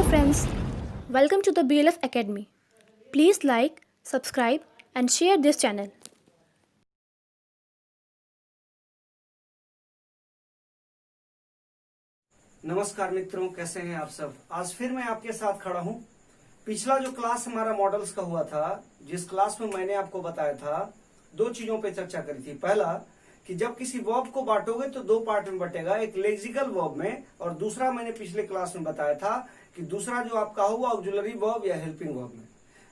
friends, welcome to the BLF Academy. Please like, subscribe and share this channel. नमस्कार मित्रों, कैसे हैं आप सब। आज फिर मैं आपके साथ खड़ा हूं। पिछला जो क्लास हमारा मॉडल्स का हुआ था, जिस क्लास में मैंने आपको बताया था, दो चीजों पे चर्चा करी थी। पहला कि जब किसी वर्ब को बांटोगे तो दो पार्ट में बटेगा, एक लेक्सिकल वर्ब में और दूसरा मैंने पिछले क्लास में बताया था कि दूसरा जो आपका होगा ऑक्सिलरी वर्ब या हेल्पिंग वर्ब में।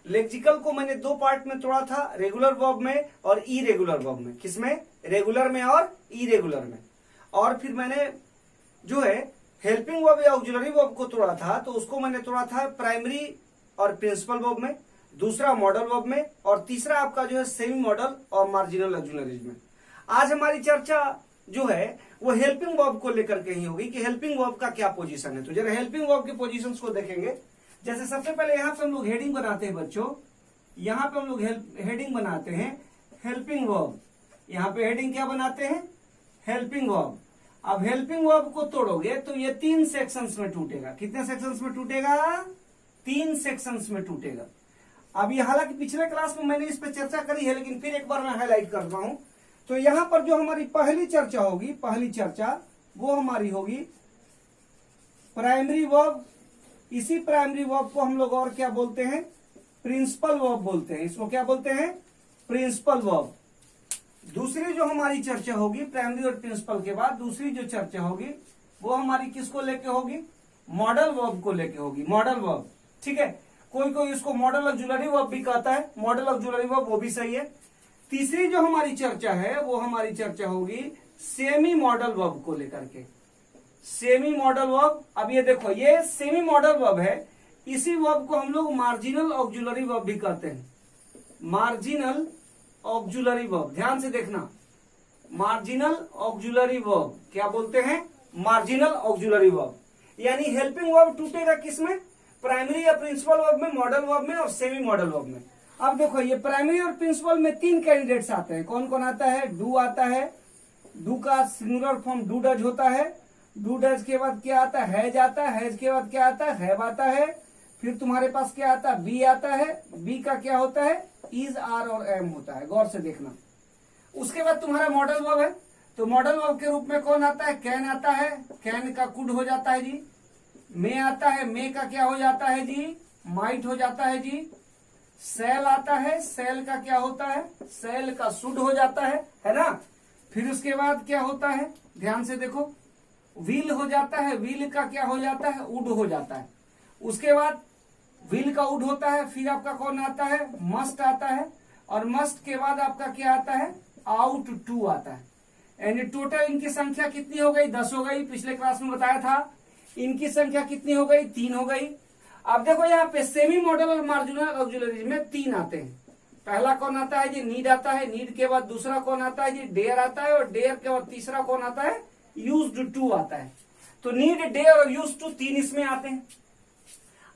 लेक्सिकल को मैंने दो पार्ट में तोड़ा था, रेगुलर वर्ब में और इरेगुलर वर्ब में। किसमें? रेगुलर में और इरेगुलर में। और फिर मैंने जो है हेल्पिंग वर्ब या ऑक्सिलरी वर्ब को तोड़ा था, तो उसको मैंने तोड़ा था प्राइमरी और प्रिंसिपल वर्ब में, दूसरा मॉडल वर्ब में और तीसरा आपका जो है सेमी मॉडल और मार्जिनल ऑक्सिलरीज में। आज हमारी चर्चा जो है वो हेल्पिंग वर्ब को लेकर के ही होगी कि हेल्पिंग वर्ब का क्या पोजीशन है। तो जरा हेल्पिंग वर्ब के पोजीशंस को देखेंगे। जैसे सबसे पहले यहाँ पे हम लोग हेडिंग बनाते हैं बच्चों, यहाँ पे हम लोग हेडिंग बनाते हैं हेल्पिंग वर्ब। यहाँ पे हेडिंग क्या बनाते हैं? Helping verb. अब हेल्पिंग वर्ब को तोड़ोगे तो ये 3 सेक्शंस में टूटेगा। कितने सेक्शंस में टूटेगा? 3 सेक्शंस में टूटेगा। अब ये हालांकि पिछले क्लास में मैंने इस पर चर्चा करी है, लेकिन फिर एक बार मैं हाईलाइट करता हूं। तो यहां पर जो हमारी पहली चर्चा होगी, पहली चर्चा वो हमारी होगी प्राइमरी वर्ब। इसी प्राइमरी वर्ब को हम लोग और क्या बोलते हैं? प्रिंसिपल वर्ब बोलते हैं। इसको क्या बोलते हैं? Principal verb. दूसरी जो हमारी चर्चा होगी प्राइमरी और प्रिंसिपल के बाद, दूसरी जो चर्चा होगी वो हमारी किसको लेके होगी? मॉडल वर्ब को लेके होगी। मॉडल वर्ब, ठीक है। कोई कोई इसको मॉडल ऑक्सिलरी वर्ब भी कहता है, मॉडल ऑक्सिलरी वर्ब, वो भी सही है। तीसरी जो हमारी चर्चा है वो हमारी चर्चा होगी सेमी मॉडल वर्ब को लेकर के। Semi modal verb. अब ये देखो, ये सेमी मॉडल वर्ब है। इसी वर्ब को हम लोग मार्जिनल ऑक्सिलरी वर्ब भी कहते हैं। मार्जिनल ऑक्सिलरी वर्ब, ध्यान से देखना, मार्जिनल ऑक्सिलरी वर्ब क्या बोलते हैं? Marginal auxiliary verb. यानी हेल्पिंग वर्ब टूटेगा किसमें? प्राइमरी या प्रिंसिपल वर्ब में, मॉडल वर्ब में और सेमी मॉडल वर्ब में। अब देखो, ये प्राइमरी और प्रिंसिपल में 3 कैंडिडेट्स आते हैं। कौन कौन आता है? डू आता है, डू का सिंगुलर फॉर्म डू डज होता है। डू डज के बाद क्या आता है? हैज आता है। हैज के बाद क्या आता है? हैव आता है। फिर तुम्हारे पास क्या आता है? बी आता है। बी का क्या होता है? इज, आर और एम होता है। गौर से देखना। उसके बाद तुम्हारा मॉडल वर्ब है, तो मॉडल वर्ब के रूप में कौन आता है? कैन आता है। कैन का कुड हो जाता है जी। मे आता है। मे का क्या हो जाता है जी? माइट हो जाता है जी। सेल आता है। सेल का क्या होता है? सेल का शुड हो जाता है ना। फिर उसके बाद क्या होता है? ध्यान से देखो, व्हील हो जाता है। व्हील का क्या हो जाता है? वुड हो जाता है। उसके बाद व्हील का वुड होता है। फिर आपका कौन आता है? मस्ट आता है। और मस्ट के बाद आपका क्या आता है? आउट टू आता है। यानी टोटल इनकी संख्या कितनी हो गई? 10 हो गई। पिछले क्लास में बताया था। इनकी संख्या कितनी हो गई? 3 हो गई। अब देखो यहाँ पे सेमी मॉडल और मार्जिनल ऑक्सिलरीज में 3 आते हैं। पहला कौन आता है जी? नीड आता है। नीड के बाद दूसरा कौन आता है जी? डेयर आता है। और डेयर के बाद तीसरा कौन आता है? यूज्ड टू आता है। तो नीड, डेयर और यूज्ड टू 3 इसमें आते हैं।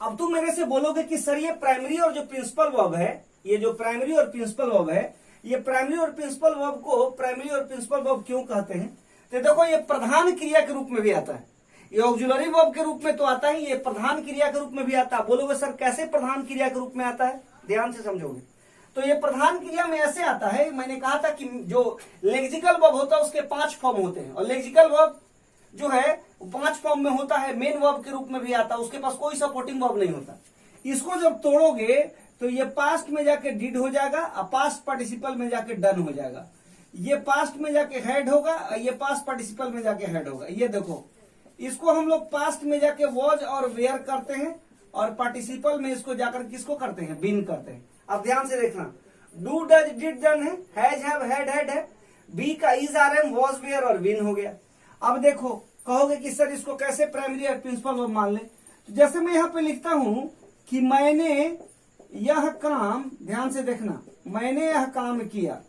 अब तुम मेरे से बोलोगे कि सर ये प्राइमरी और जो प्रिंसिपल वर्ब है, ये जो प्राइमरी और प्रिंसिपल वर्ब है, ये प्राइमरी और प्रिंसिपल वर्ब को प्राइमरी और प्रिंसिपल वर्ब क्यों कहते हैं? तो देखो, ये प्रधान क्रिया के रूप में भी आता है। ये ऑक्सिलरी वर्ब के रूप में तो आता है, ये प्रधान क्रिया के रूप में भी आता है। बोलोगे सर कैसे प्रधान क्रिया के रूप में आता है? ध्यान से समझोगे तो ये प्रधान क्रिया में ऐसे आता है। मैंने कहा था कि जो लेक्सिकल वर्ब होता है उसके 5 फॉर्म होते हैं, और लेक्सिकल वर्ब जो है 5 फॉर्म में होता है। मेन वर्ब के रूप में भी आता है, उसके पास कोई सपोर्टिंग वर्ब नहीं होता। इसको जब तोड़ोगे तो ये पास्ट में जाके डिड हो जाएगा और पास्ट पार्टिसिपल में जाके डन हो जाएगा। ये पास्ट में जाके हैड होगा और ये पास्ट पार्टिसिपल में जाके हैड होगा। ये देखो, इसको हम लोग पास्ट में जाके वॉज और वेयर करते हैं और पार्टिसिपल में इसको जाकर किसको करते हैं? बीन करते हैं। अब ध्यान से देखना, डू डज डिड डन है, हैज हैव हैड हैड है। बी का is, are, am, was, were और बीन हो गया। अब देखो, कहोगे कि सर इसको कैसे प्राइमरी और प्रिंसिपल वर्ब मान ले? तो जैसे मैं यहाँ पे लिखता हूं कि मैंने यह काम, ध्यान से देखना, मैंने यह काम किया।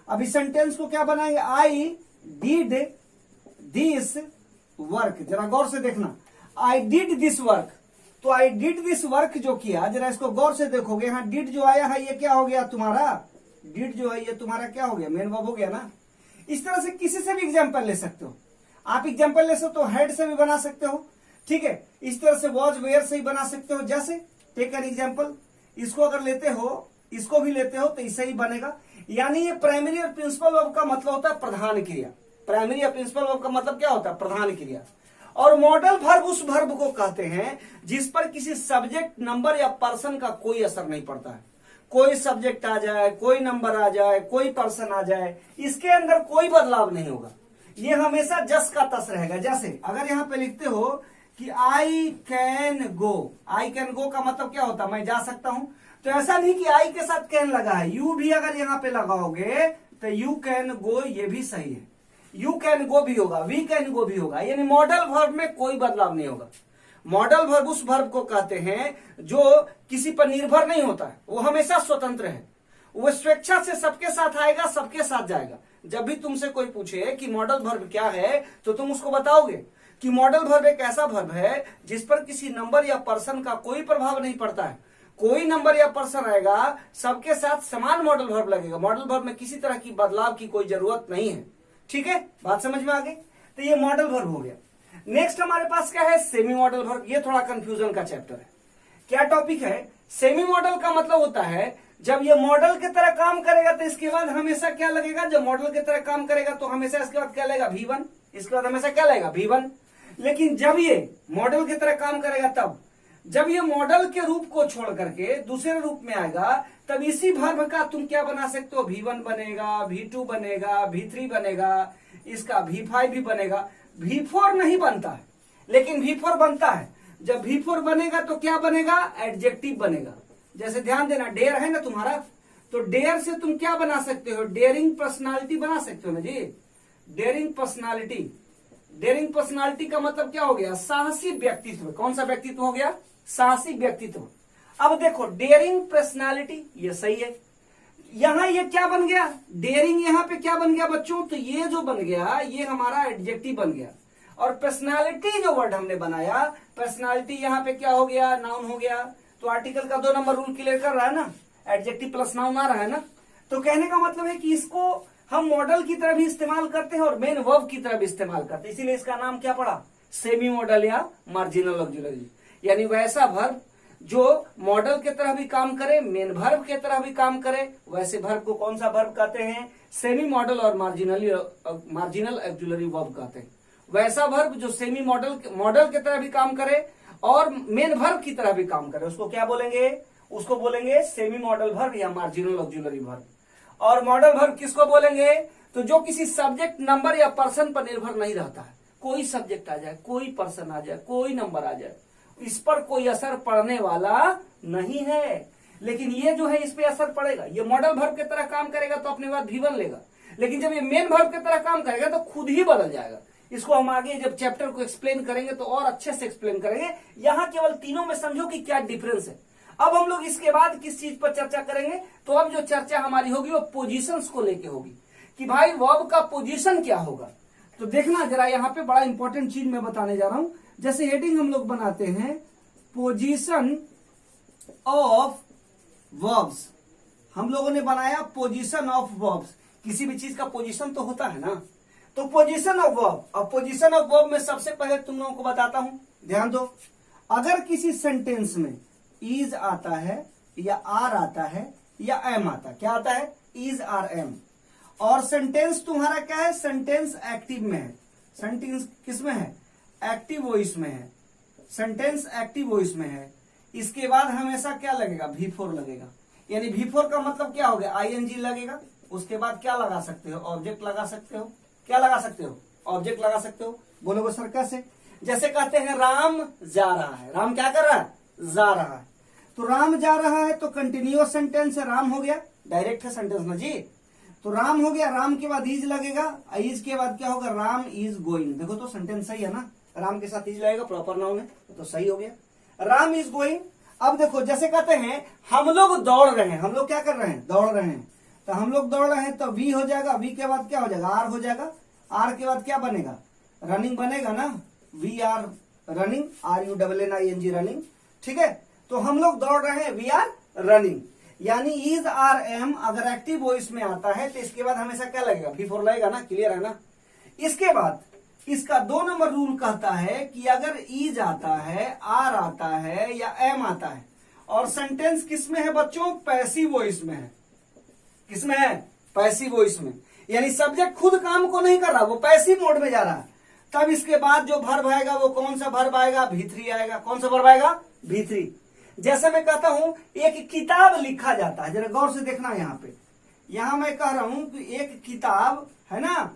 अब इस सेंटेंस को क्या बनाएंगे? I did this work. जरा गौर से देखना, आई डिड दिस वर्क। तो आई डिड दिस वर्क जो किया, जरा इसको गौर से देखोगे, यहाँ डिड जो आया है ये क्या हो गया तुम्हारा? डिड जो है ये तुम्हारा क्या हो गया? मेन वर्ब हो गया ना। इस तरह से किसी से भी एग्जाम्पल ले सकते हो। आप एग्जाम्पल ले सकते हो, हेड से भी बना सकते हो। ठीक है, इस तरह से वॉज वेयर से ही बना सकते हो। जैसे टेक एन एग्जाम्पल, इसको अगर लेते हो, इसको भी लेते हो तो इससे ही बनेगा। यानी ये प्राइमरी और प्रिंसिपल वर्ब का मतलब होता है प्रधान क्रिया। प्राइमरी या प्रिंसिपल वर्ब का मतलब क्या होता है? प्रधान क्रिया। और मॉडल वर्ब उस वर्ब को कहते हैं जिस पर किसी सब्जेक्ट, नंबर या पर्सन का कोई असर नहीं पड़ता है। कोई सब्जेक्ट आ जाए, कोई नंबर आ जाए, कोई पर्सन आ जाए, इसके अंदर कोई बदलाव नहीं होगा, ये हमेशा जस का तस रहेगा। जैसे अगर यहां पे लिखते हो कि I can go, I can go का मतलब क्या होता है? मैं जा सकता हूं। तो ऐसा नहीं कि आई के साथ कैन लगा है, यू भी अगर यहां पे लगाओगे तो यू कैन गो, ये भी सही है। यू कैन गो भी होगा, वी कैन गो भी होगा। यानी मॉडल वर्ब में कोई बदलाव नहीं होगा। मॉडल वर्ब उस वर्ब को कहते हैं जो किसी पर निर्भर नहीं होता है, वो हमेशा स्वतंत्र है, वो स्वेच्छा से सबके साथ आएगा, सबके साथ जाएगा। जब भी तुमसे कोई पूछे कि मॉडल वर्ब क्या है तो तुम उसको बताओगे कि मॉडल वर्ब एक ऐसा वर्ब है जिस पर किसी नंबर या पर्सन का कोई प्रभाव नहीं पड़ता है। कोई नंबर या पर्सन आएगा, सबके साथ समान मॉडल वर्ब लगेगा। मॉडल वर्ब में किसी तरह की बदलाव की कोई जरूरत नहीं है। ठीक है, बात समझ में आ गई? तो ये मॉडल वर्ब हो गया। नेक्स्ट हमारे पास क्या है? Semi modal verb. ये थोड़ा कंफ्यूजन का चैप्टर है। क्या टॉपिक है? सेमी मॉडल का मतलब होता है जब ये मॉडल की तरह काम करेगा तो इसके बाद हमेशा क्या लगेगा? जब मॉडल की तरह काम करेगा तो हमेशा इसके बाद क्या लगेगा? V1। इसके बाद हमेशा क्या लगेगा? V1। लेकिन जब ये मॉडल की तरह काम करेगा तब, जब ये मॉडल के रूप को छोड़ करके दूसरे रूप में आएगा, तब इसी वर्ब का तुम क्या बना सकते हो? V1 बनेगा, V2 बनेगा, V3 बनेगा, इसका V5 भी बनेगा। V4 नहीं बनता है, लेकिन V4 बनता है। जब V4 बनेगा तो क्या बनेगा? एडजेक्टिव बनेगा। जैसे ध्यान देना, डेयर है ना तुम्हारा, तो डेयर से तुम क्या बना सकते हो? डेयरिंग पर्सनालिटी बना सकते हो ना जी। Daring personality. डेयरिंग पर्सनालिटी का मतलब क्या हो गया? साहसी व्यक्तित्व। कौन सा व्यक्तित्व हो गया? साहसी व्यक्तित्व। अब देखो, डेयरिंग पर्सनालिटी, ये सही है। यहां ये क्या बन गया? डेयरिंग यहां पे क्या बन गया बच्चों? तो ये जो बन गया ये हमारा एडजेक्टिव बन गया। और पर्सनालिटी जो वर्ड हमने बनाया, पर्सनालिटी यहां पे क्या हो गया? नाउन हो गया। तो आर्टिकल का 2 नंबर रूल क्लियर कर रहा है ना, एडजेक्टिव प्लस नाउन आ रहा है ना। तो कहने का मतलब है कि इसको हम मॉडल की तरह भी इस्तेमाल करते हैं और मेन वर्ब की तरह भी इस्तेमाल करते हैं। इसीलिए इसका नाम क्या पड़ा? सेमी मॉडल या मार्जिनल ऑक्सिलरी। यानी वैसा वर्ब जो मॉडल के तरह भी काम करे, मेन वर्ब के तरह भी काम करे, वैसे वर्ब को कौन सा वर्ब कहते हैं? सेमी मॉडल और मार्जिनल ऑक्सिलरी वर्ब कहते हैं। वैसा वर्ब जो सेमी मॉडल के तरह भी काम करे और मेन वर्ब की तरह भी काम करे, उसको क्या बोलेंगे? उसको बोलेंगे सेमी मॉडल वर्ब या मार्जिनल ऑक्सिलरी वर्ब। और मॉडल वर्ब किसको बोलेंगे? तो जो किसी सब्जेक्ट, नंबर या पर्सन पर निर्भर नहीं रहता है। कोई सब्जेक्ट आ जाए, कोई पर्सन आ जाए, कोई नंबर आ जाए, इस पर कोई असर पड़ने वाला नहीं है। लेकिन ये जो है इस पे असर पड़ेगा। ये मॉडल वर्ब की तरह काम करेगा तो अपने बाद V1 लेगा, लेकिन जब ये मेन वर्ब की तरह काम करेगा तो खुद ही बदल जाएगा। इसको हम आगे जब चैप्टर को एक्सप्लेन करेंगे तो और अच्छे से एक्सप्लेन करेंगे। यहां केवल तीनों में समझो कि क्या डिफरेंस है। अब हम लोग इसके बाद किस चीज पर चर्चा करेंगे? तो अब जो चर्चा हमारी होगी वो पोजीशंस को लेके होगी कि भाई वर्ब का पोजीशन क्या होगा। तो देखना जरा, यहां पे बड़ा इंपॉर्टेंट चीज मैं बताने जा रहा हूं। जैसे हेडिंग हम लोग बनाते हैं पोजीशन ऑफ वर्ब्स। हम लोगों ने बनाया पोजीशन ऑफ वर्ब्स। किसी भी चीज का पोजीशन तो होता है ना, तो पोजीशन ऑफ वर्ब। अब पोजीशन ऑफ वर्ब में सबसे पहले तुम लोगों को बताता हूं, ध्यान दो। अगर किसी सेंटेंस में इज आता है या आर आता है या एम आता है, क्या आता है? Is are am. और सेंटेंस तुम्हारा क्या है? सेंटेंस एक्टिव में है। सेंटेंस किस में है? एक्टिव वॉइस में है। सेंटेंस एक्टिव वॉइस में है। इसके बाद हमेशा क्या लगेगा? V4 लगेगा। यानी V4 का मतलब क्या हो गया? ING लगेगा। उसके बाद क्या लगा सकते हो? ऑब्जेक्ट लगा सकते हो। क्या लगा सकते हो? ऑब्जेक्ट लगा सकते हो। बोलोगे सर कैसे? जैसे कहते हैं राम जा रहा है। राम क्या कर रहा है? जा रहा है। तो राम जा रहा है तो कंटिन्यूअस सेंटेंस है, राम हो गया। डायरेक्ट है सेंटेंस ना जी। तो राम हो गया, राम के बाद इज लगेगा, इज के बाद क्या होगा? Ram is going. देखो तो सेंटेंस सही है ना, राम के साथ इज लगेगा, प्रॉपर नाउन है तो सही हो गया। Ram is going. अब देखो जैसे कहते हैं हम लोग दौड़ रहे हैं। हम लोग क्या कर रहे हैं? दौड़ रहे हैं। तो हम लोग दौड़ रहे हैं तो V हो जाएगा। V के बाद क्या हो जाएगा? R हो जाएगा। R के बाद क्या बनेगा? रनिंग बनेगा ना, we are running, RUNNING running. ठीक है, तो हम लोग दौड़ रहे हैं, वी आर रनिंग। यानी इज आर एम अगर एक्टिव वॉइस में आता है तो इसके बाद हमेशा क्या लगेगा? V4 लगेगा ना, क्लियर है ना। इसके बाद इसका 2 नंबर रूल कहता है कि अगर इज आता है, आर आता है या एम आता है और सेंटेंस किसमें है बच्चों, पैसिव वॉइस में है। किसमें है, पैसिव वॉइस में, यानी सब्जेक्ट खुद काम को नहीं कर रहा, वो पैसिव मोड में जा रहा है, तब इसके बाद जो वर्ब आएगा वो कौन सा वर्ब आएगा, भी3 आएगा। कौन सा वर्ब आएगा, भी3। जैसे मैं कहता हूं एक किताब लिखा जाता है, जरा गौर से देखना यहाँ पे, यहां मैं कह रहा हूं कि एक किताब है ना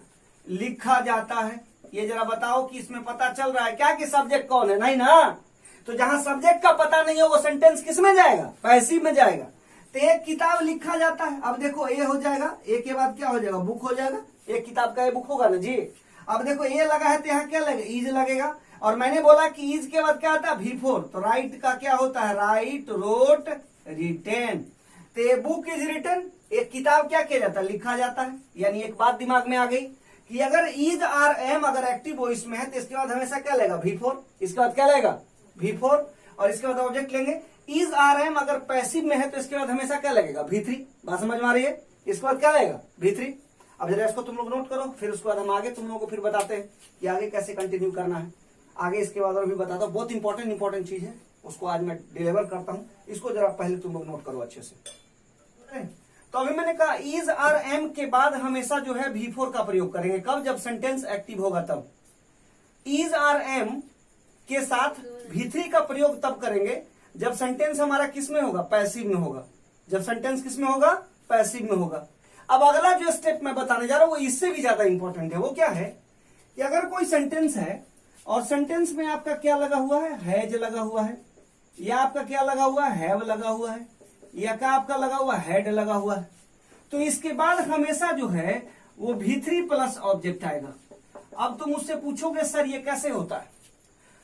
लिखा जाता है, ये जरा बताओ कि इसमें पता चल रहा है क्या कि सब्जेक्ट कौन है, नहीं ना। तो जहां सब्जेक्ट का पता नहीं है वो सेंटेंस किस में जाएगा, पैसिव में जाएगा। तो एक किताब लिखा जाता है, अब देखो ए हो जाएगा, ए के बाद क्या हो जाएगा, बुक हो जाएगा, एक किताब का ए बुक होगा ना जी। अब देखो ए लगा है तो यहाँ क्या लगेगा, इज लगेगा, और मैंने बोला कि इज के बाद क्या आता है, भी4, तो राइट का क्या होता है, राइट, रोट, रिटेन। तो ए बुक इज रिटन, एक किताब क्या किया जाता है, लिखा जाता है। यानी एक बात दिमाग में आ गई कि अगर इज आर एम अगर एक्टिव वॉइस में है तो इसके बाद हमेशा क्या लेगा, भी4, इसके बाद क्या लेगा, भी4, और इसके बाद ऑब्जेक्ट लेंगे। इज आर एम अगर पैसिव में है तो इसके बाद हमेशा क्या लगेगा, भी3। बात समझ में आ रही है, इसके बाद क्या लगेगा, भी3। अब जरा इसको तुम लोग नोट करो, फिर उसके बाद हम आगे तुम लोगों को फिर बताते हैं कि आगे कैसे कंटिन्यू करना है। आगे इसके बाद और भी बताता हूँ, बहुत इंपॉर्टेंट चीज है, उसको आज मैं डिलीवर करता हूँ। इसको जरा पहले तुम लोग नोट करो अच्छे से। तो अभी मैंने कहा इज आर एम के बाद हमेशा जो है भी4 का प्रयोग करेंगे, कब, जब सेंटेंस एक्टिव होगा तब। इज आर एम के साथ भी3 का प्रयोग तब करेंगे जब सेंटेंस हमारा किस में होगा, पैसिव में होगा। जब सेंटेंस किस में होगा, पैसिव में होगा। अब अगला जो स्टेप मैं बताने जा रहा हूं वो इससे भी ज्यादा इंपॉर्टेंट है। वो क्या है कि अगर कोई सेंटेंस है और सेंटेंस में आपका क्या लगा हुआ है, हैज लगा हुआ है, या आपका क्या लगा हुआ है, हैव लगा हुआ है, या क्या आपका लगा हुआ, हैड लगा हुआ है, तो इसके बाद हमेशा जो है वो भी3 प्लस ऑब्जेक्ट आएगा। अब तुम मुझसे पूछोगे सर ये कैसे होता है,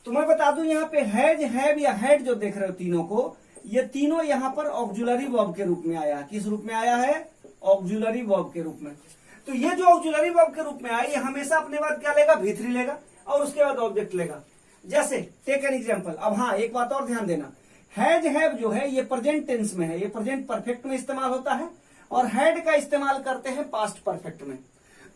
तो मैं बता दूं यहाँ पे हैज, हैव या हैड जो देख रहे हो तीनों को, ये तीनों यहाँ पर ऑक्जुलरी वर्ब के रूप में आया है। किस रूप में आया है, ऑक्जुलरी वर्ब के रूप में। तो ये जो ऑक्जुलरी वर्ब के रूप में आया ये हमेशा अपने बाद क्या लेगा, भी3 लेगा, और उसके बाद ऑब्जेक्ट लेगा। जैसे टेक एन एग्जांपल। अब हाँ एक बात और ध्यान देना, हैज हैव जो है ये प्रेजेंट टेंस में है, ये प्रेजेंट परफेक्ट में इस्तेमाल होता है, और हैड का इस्तेमाल करते हैं पास्ट परफेक्ट में।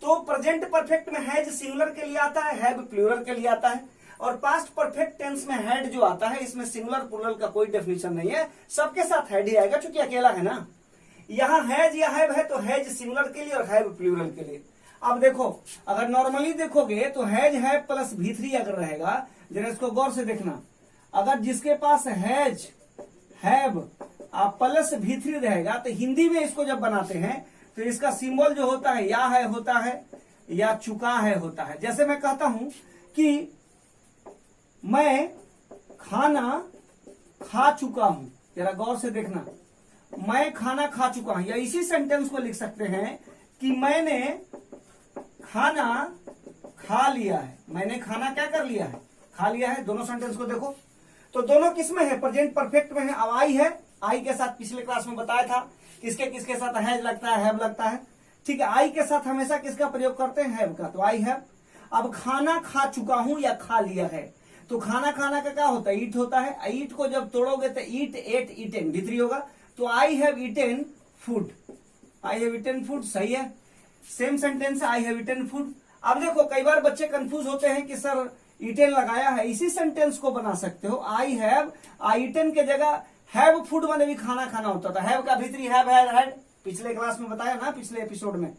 तो प्रेजेंट परफेक्ट में हैज सिंगुलर के लिए आता है, हैव प्लूरल के लिए आता है, और पास्ट परफेक्ट टेंस में हैड जो आता है इसमें सिंगुलर प्लूरल का कोई डेफिनेशन नहीं है, सबके साथ हैड ही आएगा क्योंकि अकेला है ना। यहाँ हैज या हैव है तो हैज सिंगुलर के लिए और हैव प्लूरल के लिए। अब देखो अगर नॉर्मली देखोगे तो हैज हैव प्लस भी3 अगर रहेगा, जरा इसको गौर से देखना, अगर जिसके पास हैज हैव प्लस भी3 रहेगा तो हिंदी में इसको जब बनाते हैं तो इसका सिंबल जो होता है या है होता है या चुका है होता है। जैसे मैं कहता हूं कि मैं खाना खा चुका हूं, जरा गौर से देखना, मैं खाना खा चुका हूं, या इसी सेंटेंस को लिख सकते हैं कि मैंने खाना खा लिया है। मैंने खाना क्या कर लिया है, खा लिया है। दोनों सेंटेंस को देखो तो दोनों किसमें है, प्रेजेंट परफेक्ट में है। अब आई है, आई के साथ पिछले क्लास में बताया था किसके किसके साथ हैज लगता है, हैव लगता है, ठीक है। आई के साथ हमेशा किसका प्रयोग करते हैं, हैव का, तो आई हैव। अब खाना खा चुका हूं या खा लिया है, तो खाना खाना का क्या होता है, ईट होता है। ईट को जब तोड़ोगे तो ईट, एट, ईटेन भी3 होगा, तो I have eaten food, I have eaten food, सही है। Same sentence I have eaten food. अब देखो कई बार बच्चे कंफ्यूज होते हैं कि सर ईटेन लगाया है, इसी सेंटेंस को बना सकते हो, आई हैव, ईटेन के जगह हैव फूड मैंने भी खाना खाना होता था, हैव का भी3 हैव हैड, पिछले क्लास में बताया ना, पिछले एपिसोड में।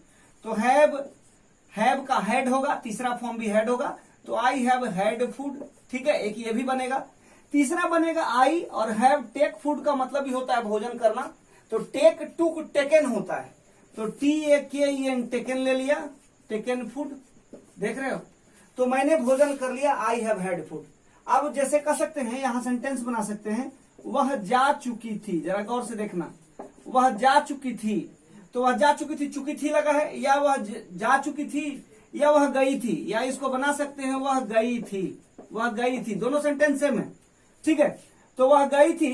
तो हैव का हैड होगा, तीसरा फॉर्म भी हैड होगा, तो आई हैव हैड फूड, ठीक है। एक ये भी बनेगा। तीसरा बनेगा आई और हैव टेक फूड का मतलब भी होता है भोजन करना, तो टेक टुक टेकन होता है, तो TAKEN टेकन ले लिया, टेकन फूड, देख रहे हो। तो मैंने भोजन कर लिया, आई हैव हैड फूड। अब जैसे कह सकते हैं, यहां सेंटेंस बना सकते हैं, वह जा चुकी थी, जरा गौर से देखना, वह जा चुकी थी, तो वह जा चुकी थी लगा है, या वह जा चुकी थी, या वह गई थी, या इसको बना सकते हैं वह गई थी, वह गई थी, दोनों सेंटेंस सेम है, ठीक है। तो वह गई थी,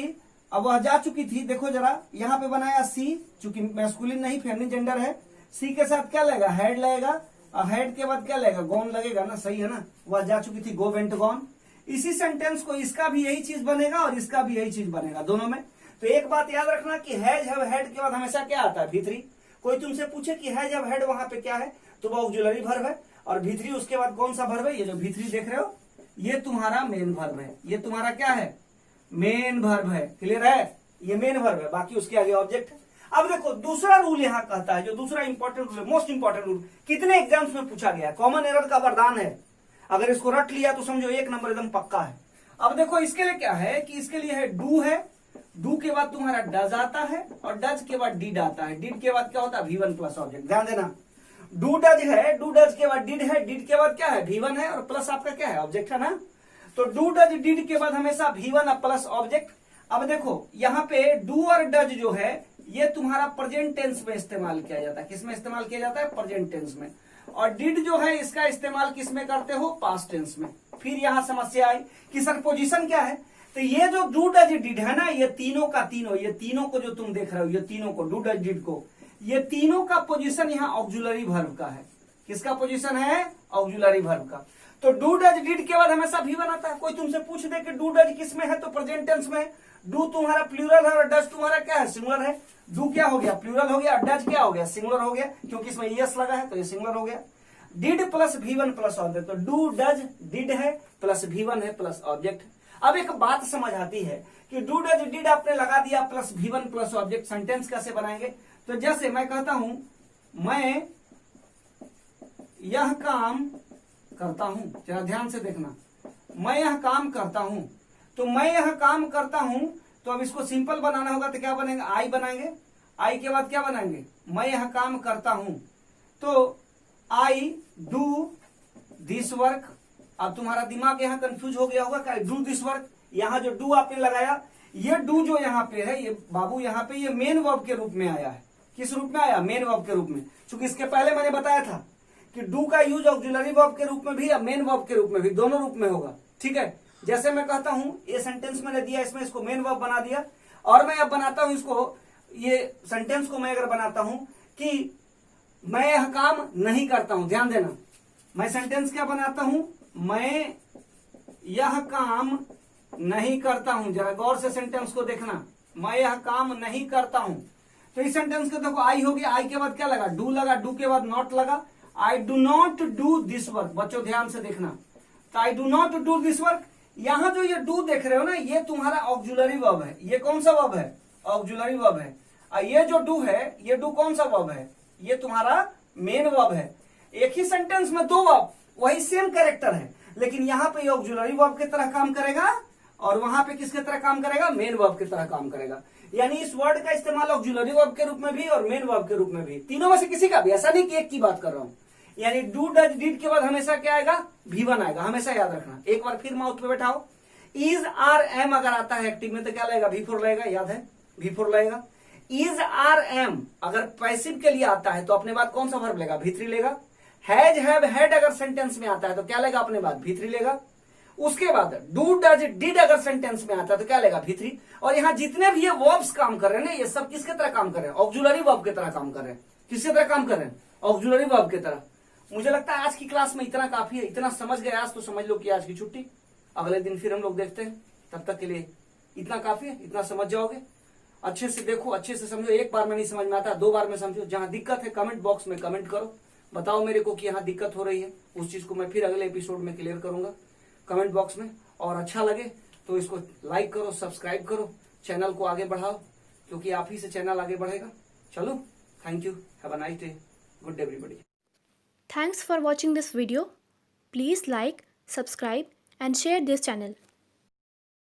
अब वह जा चुकी थी, देखो जरा यहाँ पे बनाया सी, चूंकि मैस्कुलिन नहीं फेमिनिन जेंडर है, सी के साथ क्या लगेगा, हैड लगेगा, और हैड के बाद क्या लगेगा, गॉन लगेगा ना, सही है ना। वह जा चुकी थी, गो वेंट गॉन। इसी सेंटेंस को इसका भी यही चीज बनेगा और इसका भी यही चीज बनेगा, दोनों में। तो एक बात याद रखना कि हैज हैव हैड के बाद हमेशा क्या आता है, भी3। कोई तुमसे पूछे कि हैज हैव हैड वहां पे क्या है, तो वो ऑक्सिलरी वर्ब है, और V3 उसके बाद कौन सा वर्ब है? ये जो V3 देख रहे हो ये तुम्हारा मेन वर्ब है। ये तुम्हारा क्या है? मेन वर्ब है। क्लियर है? ये मेन वर्ब है, बाकी उसके आगे ऑब्जेक्ट है। अब देखो दूसरा रूल यहां कहता है, जो दूसरा इंपॉर्टेंट रूल है, मोस्ट इंपॉर्टेंट रूल, कितने एग्जाम्स में पूछा गया है, कॉमन एरर का वरदान है। अगर इसको रट लिया तो समझो 1 नंबर एकदम पक्का है। अब देखो इसके लिए क्या है कि इसके लिए है डू है, डू के बाद तुम्हारा डज आता है और डज के बाद डिड आता है। डिड के बाद क्या होता है? V1 plus object. ध्यान देना, डू डज है, डू डज के बाद डिड है, डिड के बाद क्या है? V1 है और प्लस आपका क्या है? ऑब्जेक्ट है ना। तो डू डज डिड के बाद हमेशा V1 प्लस ऑब्जेक्ट। अब देखो यहाँ पे डू और डज जो है ये तुम्हारा प्रेजेंट टेंस में इस्तेमाल किया जाता है। किस में इस्तेमाल किया जाता है? प्रेजेंट टेंस में। और डिड जो है इसका इस्तेमाल किस में करते हो? पास्ट टेंस में। फिर यहां समस्या आई कि सर पोजीशन क्या है? तो ये जो डू डज डिड है ना, ये तीनों का तीनों, ये तीनों को जो तुम देख रहे हो, ये तीनों को, डू डज डिड को, ये तीनों का पोजीशन यहाँ ऑक्सिलरी वर्ब का है। किसका पोजीशन है? ऑक्सिलरी वर्ब का। तो डू डज डिड के बाद हमेशा V1 आता है। कोई तुमसे पूछ दे कि डू डज किस में है, तो प्रेजेंट टेंस में। डू तुम्हारा प्लूरल है और डज तुम्हारा क्या है? सिंगुलर है। डू क्या हो गया? प्लूरल हो गया। डज क्या हो गया? सिंगुलर हो गया, क्योंकि इसमें यस लगा है तो ये सिंगुलर हो गया। Did plus V1 plus object, तो डू डज डिड है प्लस V1 है प्लस ऑब्जेक्ट। अब एक बात समझ आती है कि डू डज डिड आपने लगा दिया plus V1 plus object, sentence कैसे बनाएंगे? तो जैसे मैं कहता हूं मैं यह काम करता हूं, जरा ध्यान से देखना, मैं यह काम करता हूं, तो मैं यह काम करता हूं, तो अब इसको सिंपल बनाना होगा तो क्या बनेगा? आई बनाएंगे। आई के बाद क्या बनाएंगे? मैं यह काम करता हूं, तो आई डू दिस वर्क। अब तुम्हारा दिमाग यहां कंफ्यूज हो गया होगा क्या? डू दिस वर्क, यहां जो डू आपने लगाया, ये डू जो यहां पे है, ये बाबू यहां पे ये मेन वर्ब के रूप में आया है। किस रूप में आया? मेन वर्ब के रूप में। क्योंकि इसके पहले मैंने बताया था कि डू का यूज ऑक्सिलरी वर्ब के रूप में भी या मेन वर्ब के रूप में भी, दोनों रूप में होगा। ठीक है, जैसे मैं कहता हूं ये सेंटेंस मैंने दिया, इसमें इसको मेन वर्ब बना दिया, और मैं अब बनाता हूं इसको, ये सेंटेंस को मैं अगर बनाता हूं कि मैं यह काम नहीं करता हूं, ध्यान देना, मैं सेंटेंस क्या बनाता हूं? मैं यह काम नहीं करता हूं। जरा गौर से सेंटेंस को देखना, मैं यह काम नहीं करता हूं। तो इस सेंटेंस को देखो, आई हो गया, आई के बाद क्या लगा? डू लगा, डू के बाद नॉट लगा। I do not do this work. बच्चों ध्यान से देखना, तो I do not do this work, यहां जो ये डू देख रहे हो ना, ये तुम्हारा ऑक्सिलरी वर्ब है। ये कौन सा वर्ब है? ऑक्सिलरी वर्ब है। और ये जो डू है, ये डू कौन सा वर्ब है? ये तुम्हारा मेन वर्ब है। एक ही सेंटेंस में दो वर्ब, वही सेम कैरेक्टर है, लेकिन यहां पे ये ऑक्सिलरी वर्ब की तरह काम करेगा और वहां पे किसके तरह काम करेगा? मेन वर्ब की तरह काम करेगा। यानी इस वर्ड का इस्तेमाल ऑक्सिलरी वर्ब के रूप में भी और मेन वर्ब के रूप में भी, तीनों में से किसी का भी, ऐसा नहीं कि एक की बात कर रहा हूं। यानी डू डज डिड के बाद हमेशा क्या आएगा? V1 आएगा, हमेशा याद रखना। एक बार फिर माउथ पे बैठाओ, इज आर एम अगर आता है एक्टिव में तो क्या लगेगा? V4 लगेगा, याद है? V4 लगेगा। इज आर एम अगर पैसिव के लिए आता है तो अपने बाद कौन सा वर्ब लेगा? V3 लेगा। हैज हैव हैड अगर सेंटेंस में आता है तो क्या लेगा अपने बाद? V3 लेगा। उसके बाद डू डज डिड अगर सेंटेंस में आता है तो क्या लेगा? V3। और यहां जितने भी ये वर्ब्स काम कर रहे हैं ना, ये सब किसके तरह काम कर रहे हैं? ऑक्सिलरी वर्ब की तरह काम कर रहे हैं। किसके तरह काम कर रहे हैं? ऑक्सिलरी वर्ब की तरह। मुझे लगता है आज की क्लास में इतना काफी है, इतना समझ गए आज तो समझ लो कि आज की छुट्टी, अगले दिन फिर हम लोग देखते हैं। तब तक के लिए इतना काफी है, इतना समझ जाओगे। अच्छे से देखो, अच्छे से समझो। एक बार में नहीं समझ में आता, 2 बार में समझो। जहां दिक्कत है कमेंट बॉक्स में कमेंट करो, बताओ मेरे को कि यहाँ दिक्कत हो रही है। उस चीज को मैं फिर अगले एपिसोड में क्लियर करूंगा कमेंट बॉक्स में। और अच्छा लगे तो इसको लाइक करो, सब्सक्राइब करो, चैनल को आगे बढ़ाओ, क्योंकि आप ही से चैनल आगे बढ़ेगा। चलो, thank you, have a nice day, good day everybody. Thanks for watching this video. Please like, subscribe and share this channel.